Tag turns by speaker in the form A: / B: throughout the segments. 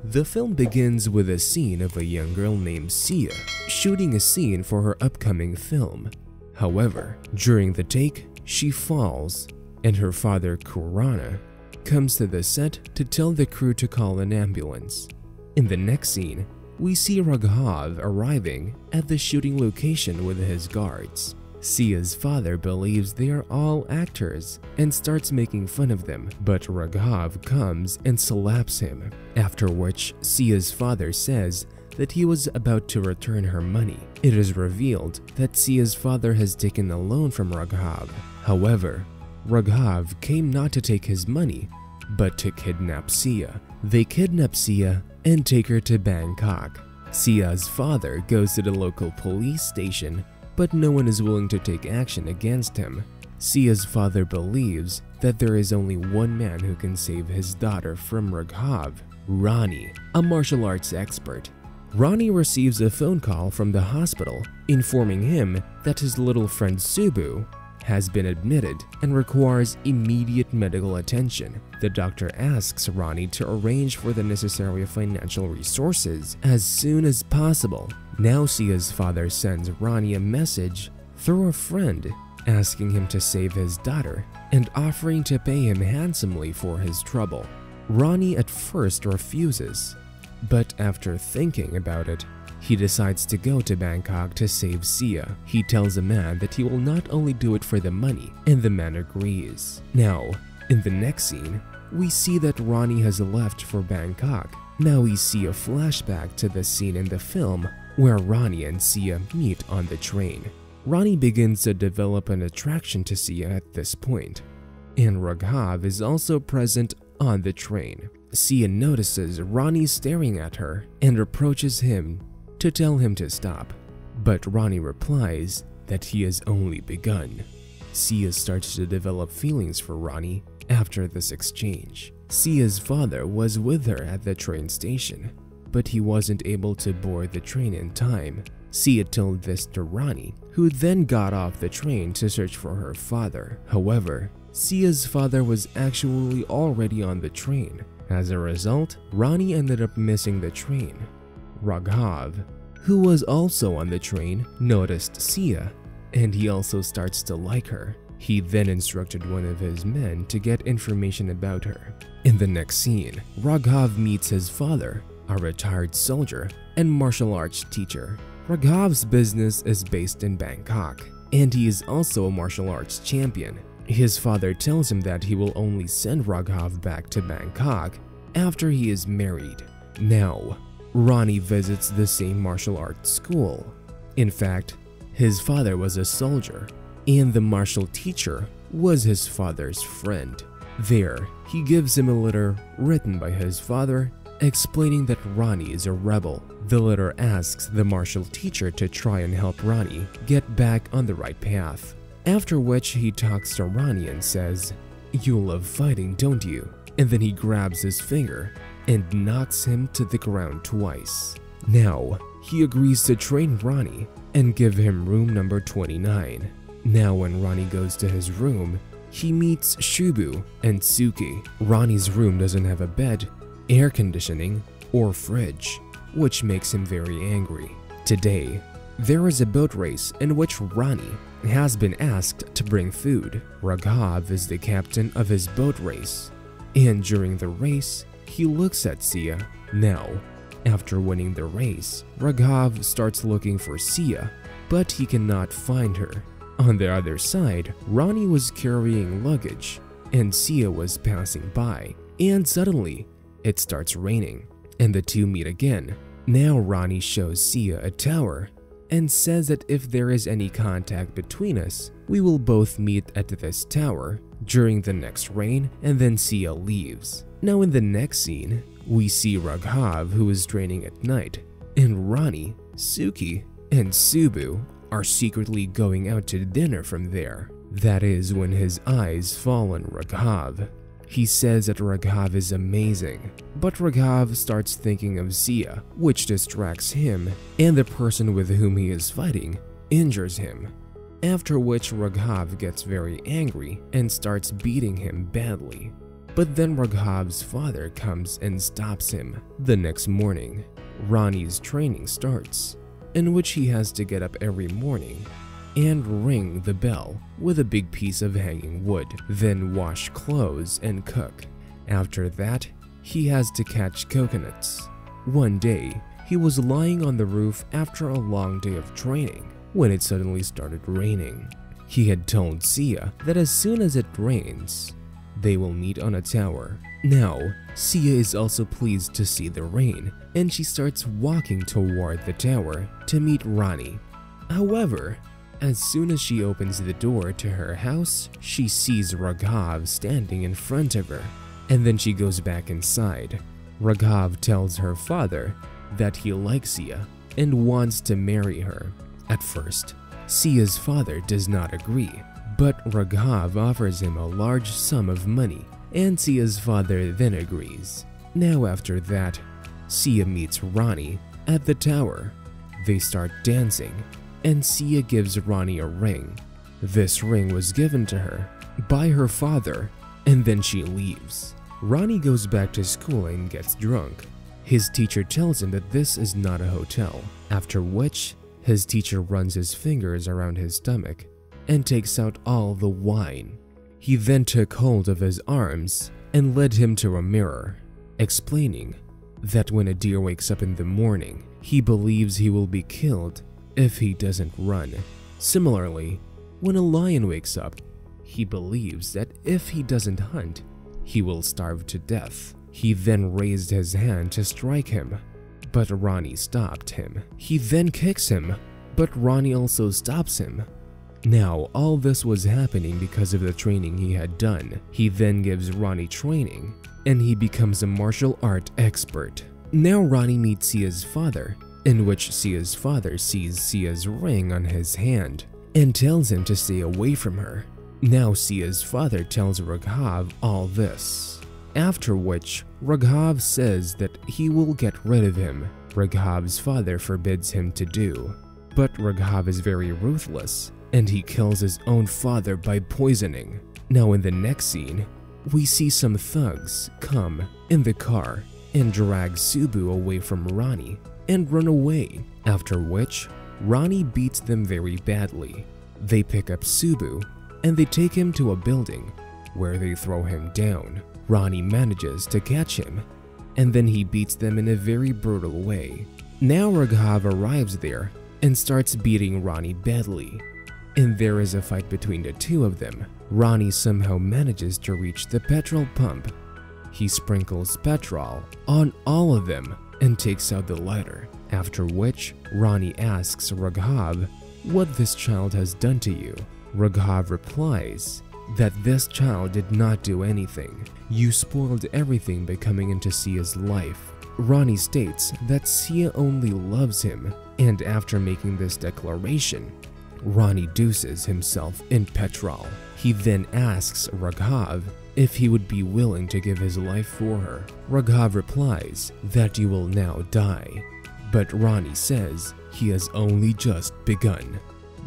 A: The film begins with a scene of a young girl named Sia shooting a scene for her upcoming film. However, during the take, she falls, and her father, Kurana, comes to the set to tell the crew to call an ambulance. In the next scene, we see Raghav arriving at the shooting location with his guards. Sia's father believes they are all actors and starts making fun of them, but Raghav comes and slaps him, after which Sia's father says that he was about to return her money. It is revealed that Sia's father has taken a loan from Raghav. However, Raghav came not to take his money, but to kidnap Sia. They kidnap Sia and take her to Bangkok. Sia's father goes to the local police station, but no one is willing to take action against him. Sia's father believes that there is only one man who can save his daughter from Raghav, Ronnie, a martial arts expert. Ronnie receives a phone call from the hospital informing him that his little friend Subu has been admitted and requires immediate medical attention. The doctor asks Ronnie to arrange for the necessary financial resources as soon as possible. Now Sia's father sends Ronnie a message through a friend asking him to save his daughter and offering to pay him handsomely for his trouble. Ronnie at first refuses, but after thinking about it, he decides to go to Bangkok to save Sia. He tells a man that he will not only do it for the money, and the man agrees. Now, in the next scene, we see that Ronnie has left for Bangkok. Now we see a flashback to the scene in the film where Ronnie and Sia meet on the train. Ronnie begins to develop an attraction to Sia at this point, and Raghav is also present on the train. Sia notices Ronnie staring at her and approaches him to tell him to stop, but Ronnie replies that he has only begun. Sia starts to develop feelings for Ronnie after this exchange. Sia's father was with her at the train station, but he wasn't able to board the train in time. Sia told this to Ronnie, who then got off the train to search for her father. However, Sia's father was actually already on the train. As a result, Ronnie ended up missing the train. Raghav, who was also on the train, noticed Sia, and he also starts to like her. He then instructed one of his men to get information about her. In the next scene, Raghav meets his father, a retired soldier and martial arts teacher. Raghav's business is based in Bangkok, and he is also a martial arts champion. His father tells him that he will only send Raghav back to Bangkok after he is married. Now, Ronnie visits the same martial arts school. In fact, his father was a soldier, and the martial teacher was his father's friend. There, he gives him a letter written by his father explaining that Ronnie is a rebel. The letter asks the martial teacher to try and help Ronnie get back on the right path. After which he talks to Ronnie and says, "You love fighting, don't you?" And then he grabs his finger and knocks him to the ground twice. Now, he agrees to train Ronnie and give him room number 29. Now when Ronnie goes to his room, he meets Shubu and Suki. Ronnie's room doesn't have a bed, air conditioning, or fridge, which makes him very angry. Today, there is a boat race in which Ronnie has been asked to bring food. Raghav is the captain of his boat race, and during the race, he looks at Sia. Now, after winning the race, Raghav starts looking for Sia, but he cannot find her. On the other side, Ronnie was carrying luggage, and Sia was passing by, and suddenly, it starts raining, and the two meet again. Now Ronnie shows Sia a tower and says that if there is any contact between us, we will both meet at this tower during the next rain, and then Sia leaves. Now in the next scene, we see Raghav, who is training at night, and Ronnie, Suki, and Subu are secretly going out to dinner from there. That is when his eyes fall on Raghav. He says that Raghav is amazing, but Raghav starts thinking of Sia, which distracts him, and the person with whom he is fighting injures him. After which Raghav gets very angry and starts beating him badly. But then Raghav's father comes and stops him. The next morning, Ronnie's training starts, in which he has to get up every morning and ring the bell with a big piece of hanging wood, then wash clothes and cook. After that, he has to catch coconuts. One day, he was lying on the roof after a long day of training when it suddenly started raining. He had told Sia that as soon as it rains, they will meet on a tower. Now, Sia is also pleased to see the rain, and she starts walking toward the tower to meet Ronnie. However, as soon as she opens the door to her house, she sees Raghav standing in front of her, and then she goes back inside. Raghav tells her father that he likes Sia and wants to marry her. At first, Sia's father does not agree, but Raghav offers him a large sum of money, and Sia's father then agrees. Now after that, Sia meets Ronnie at the tower. They start dancing, and Sia gives Ronnie a ring. This ring was given to her by her father, and then she leaves. Ronnie goes back to school and gets drunk. His teacher tells him that this is not a hotel, after which his teacher runs his fingers around his stomach and takes out all the wine. He then took hold of his arms and led him to a mirror, explaining that when a deer wakes up in the morning, he believes he will be killed if he doesn't run. Similarly, when a lion wakes up, he believes that if he doesn't hunt, he will starve to death. He then raised his hand to strike him, but Ronnie stopped him. He then kicks him, but Ronnie also stops him. Now, all this was happening because of the training he had done. He then gives Ronnie training, and he becomes a martial art expert. Now Ronnie meets Sia's father, in which Sia's father sees Sia's ring on his hand and tells him to stay away from her. Now Sia's father tells Raghav all this, after which Raghav says that he will get rid of him. Raghav's father forbids him to do, but Raghav is very ruthless, and he kills his own father by poisoning. Now in the next scene, we see some thugs come in the car and drag Subu away from Ronnie and run away, after which Ronnie beats them very badly. They pick up Subu and they take him to a building where they throw him down. Ronnie manages to catch him, and then he beats them in a very brutal way. Now Raghav arrives there and starts beating Ronnie badly, and there is a fight between the two of them. Ronnie somehow manages to reach the petrol pump. He sprinkles petrol on all of them and takes out the lighter, after which Ronnie asks Raghav what this child has done to you. Raghav replies that this child did not do anything. You spoiled everything by coming into Sia's life. Ronnie states that Sia only loves him, and after making this declaration, Ronnie dooses himself in petrol. He then asks Raghav if he would be willing to give his life for her. Raghav replies that you will now die, but Ronnie says he has only just begun.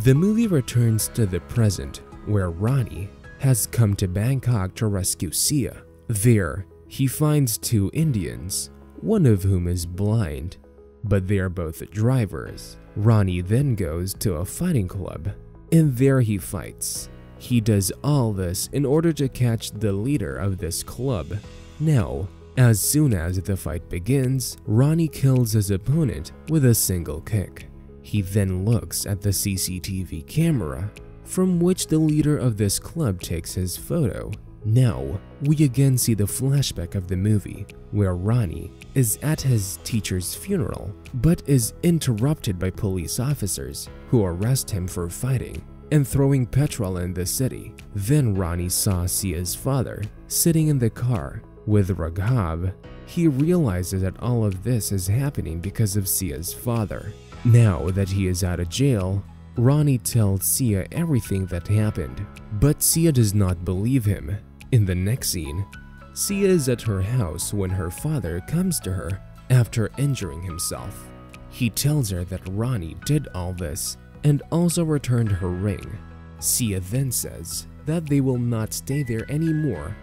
A: The movie returns to the present, where Ronnie has come to Bangkok to rescue Sia. There, he finds two Indians, one of whom is blind, but they are both drivers. Ronnie then goes to a fighting club, and there he fights. He does all this in order to catch the leader of this club. Now, as soon as the fight begins, Ronnie kills his opponent with a single kick. He then looks at the CCTV camera, from which the leader of this club takes his photo. Now, we again see the flashback of the movie, where Ronnie is at his teacher's funeral, but is interrupted by police officers who arrest him for fighting and throwing petrol in the city. Then Ronnie saw Sia's father sitting in the car with Raghav. He realizes that all of this is happening because of Sia's father. Now that he is out of jail, Ronnie tells Sia everything that happened, but Sia does not believe him. In the next scene, Sia is at her house when her father comes to her after injuring himself. He tells her that Ronnie did all this and also returned her ring. Sia then says that they will not stay there anymore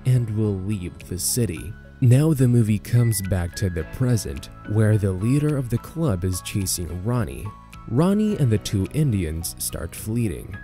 A: and will leave the city. Now the movie comes back to the present, where the leader of the club is chasing Ronnie. Ronnie and the two Indians start fleeing,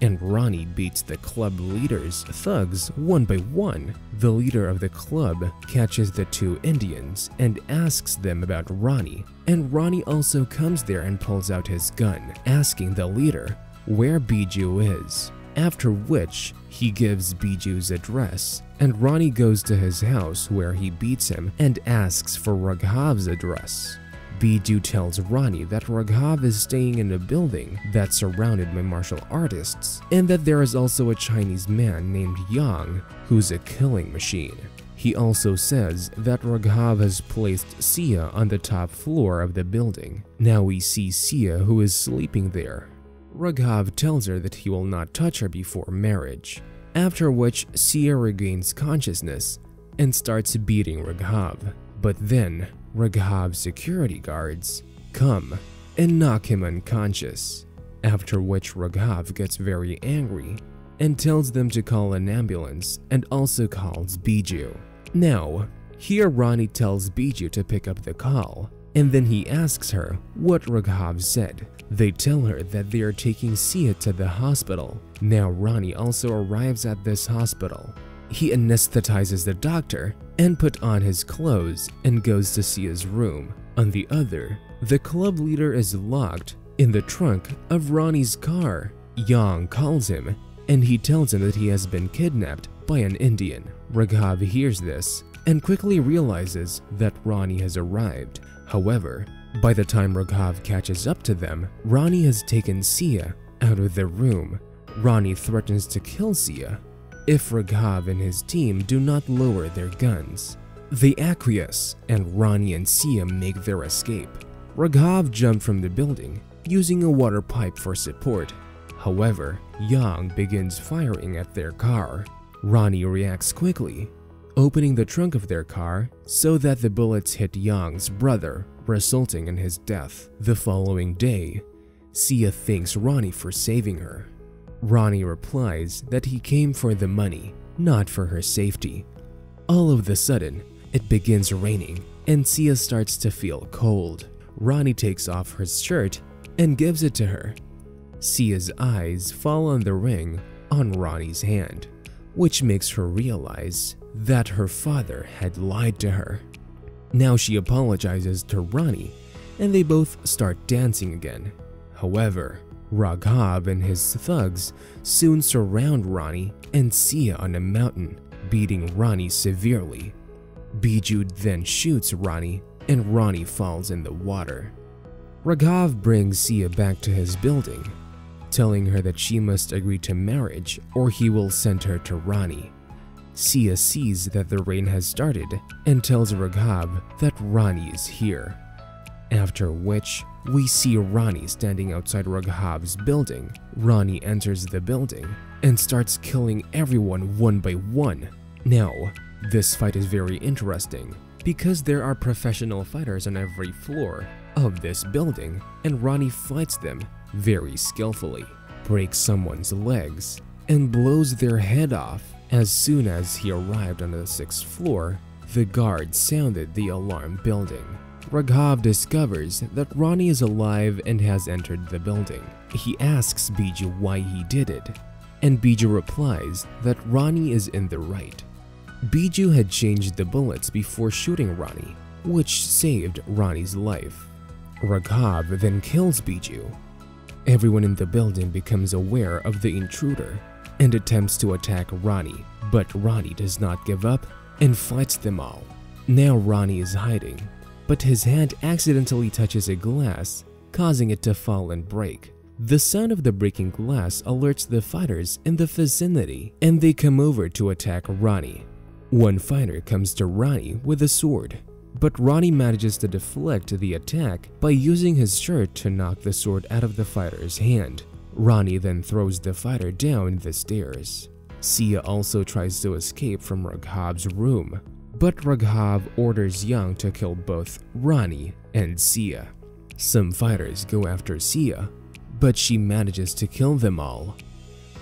A: and Ronnie beats the club leader's thugs one by one. The leader of the club catches the two Indians and asks them about Ronnie, and Ronnie also comes there and pulls out his gun, asking the leader where Biju is, after which he gives Biju's address, and Ronnie goes to his house where he beats him and asks for Raghav's address. Biju tells Ronnie that Raghav is staying in a building that's surrounded by martial artists, and that there is also a Chinese man named Yang who's a killing machine. He also says that Raghav has placed Sia on the top floor of the building. Now we see Sia, who is sleeping there. Raghav tells her that he will not touch her before marriage, after which Sia regains consciousness and starts beating Raghav. But then Raghav's security guards come and knock him unconscious, after which Raghav gets very angry and tells them to call an ambulance and also calls Biju. Now, here Ronnie tells Biju to pick up the call, and then he asks her what Raghav said. They tell her that they are taking Sia to the hospital. Now Ronnie also arrives at this hospital. He anesthetizes the doctor and puts on his clothes and goes to Sia's room. On the other, the club leader is locked in the trunk of Ronnie's car. Yang calls him and he tells him that he has been kidnapped by an Indian. Raghav hears this and quickly realizes that Ronnie has arrived. However, by the time Raghav catches up to them, Ronnie has taken Sia out of the room. Ronnie threatens to kill Sia if Raghav and his team do not lower their guns. They acquiesce and Ronnie and Sia make their escape. Raghav jumped from the building using a water pipe for support. However, Yang begins firing at their car. Ronnie reacts quickly, opening the trunk of their car so that the bullets hit Yang's brother, resulting in his death. The following day, Sia thanks Ronnie for saving her. Ronnie replies that he came for the money, not for her safety. All of a sudden, it begins raining and Sia starts to feel cold. Ronnie takes off her shirt and gives it to her. Sia's eyes fall on the ring on Ronnie's hand, which makes her realize that her father had lied to her. Now she apologizes to Ronnie and they both start dancing again. However, Raghav and his thugs soon surround Ronnie and Sia on a mountain, beating Ronnie severely. Biju then shoots Ronnie and Ronnie falls in the water. Raghav brings Sia back to his building, telling her that she must agree to marriage or he will send her to Ronnie. Sia sees that the rain has started and tells Raghav that Ronnie is here, after which we see Ronnie standing outside Raghav's building. Ronnie enters the building and starts killing everyone one by one. Now, this fight is very interesting because there are professional fighters on every floor of this building and Ronnie fights them very skillfully, breaks someone's legs, and blows their head off. As soon as he arrived on the 6th floor, the guard sounded the alarm building. Raghav discovers that Ronnie is alive and has entered the building. He asks Biju why he did it, and Biju replies that Ronnie is in the right. Biju had changed the bullets before shooting Ronnie, which saved Ronnie's life. Raghav then kills Biju. Everyone in the building becomes aware of the intruder and attempts to attack Ronnie, but Ronnie does not give up and fights them all. Now Ronnie is hiding, but his hand accidentally touches a glass, causing it to fall and break. The sound of the breaking glass alerts the fighters in the vicinity, and they come over to attack Ronnie. One fighter comes to Ronnie with a sword, but Ronnie manages to deflect the attack by using his shirt to knock the sword out of the fighter's hand. Ronnie then throws the fighter down the stairs. Sia also tries to escape from Raghav's room, but Raghav orders Yang to kill both Ronnie and Sia. Some fighters go after Sia, but she manages to kill them all.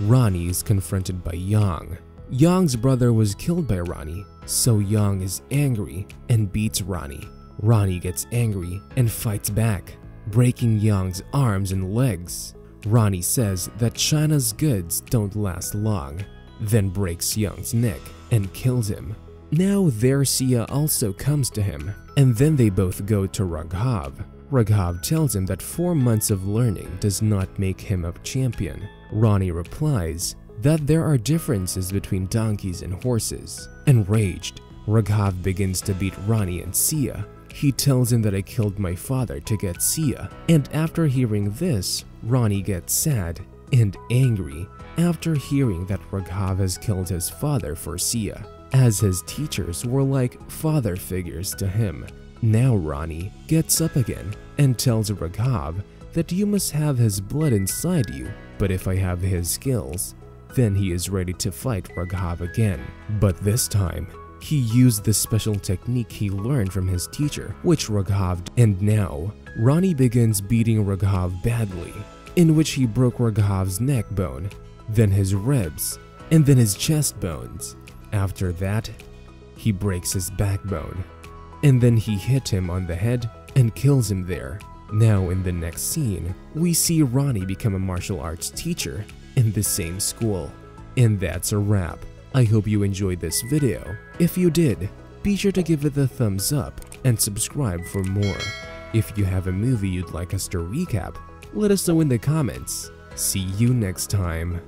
A: Ronnie is confronted by Yang, Young's brother was killed by Ronnie, so Young is angry and beats Ronnie. Ronnie gets angry and fights back, breaking Young's arms and legs. Ronnie says that China's goods don't last long, then breaks Young's neck and kills him. Now there Sia also comes to him, and then they both go to Raghav. Raghav tells him that 4 months of learning does not make him a champion. Ronnie replies that there are differences between donkeys and horses. Enraged, Raghav begins to beat Ronnie and Sia. He tells him that I killed my father to get Sia, and after hearing this, Ronnie gets sad and angry after hearing that Raghav has killed his father for Sia, as his teachers were like father figures to him. Now Ronnie gets up again and tells Raghav that you must have his blood inside you, but if I have his skills, then he is ready to fight Raghav again. But this time, he used the special technique he learned from his teacher, which Raghav did. And now, Ronnie begins beating Raghav badly, in which he broke Raghav's neck bone, then his ribs, and then his chest bones. After that, he breaks his backbone, and then he hit him on the head and kills him there. Now in the next scene, we see Ronnie become a martial arts teacher in the same school. And that's a wrap. I hope you enjoyed this video. If you did, be sure to give it a thumbs up and subscribe for more. If you have a movie you'd like us to recap, let us know in the comments. See you next time.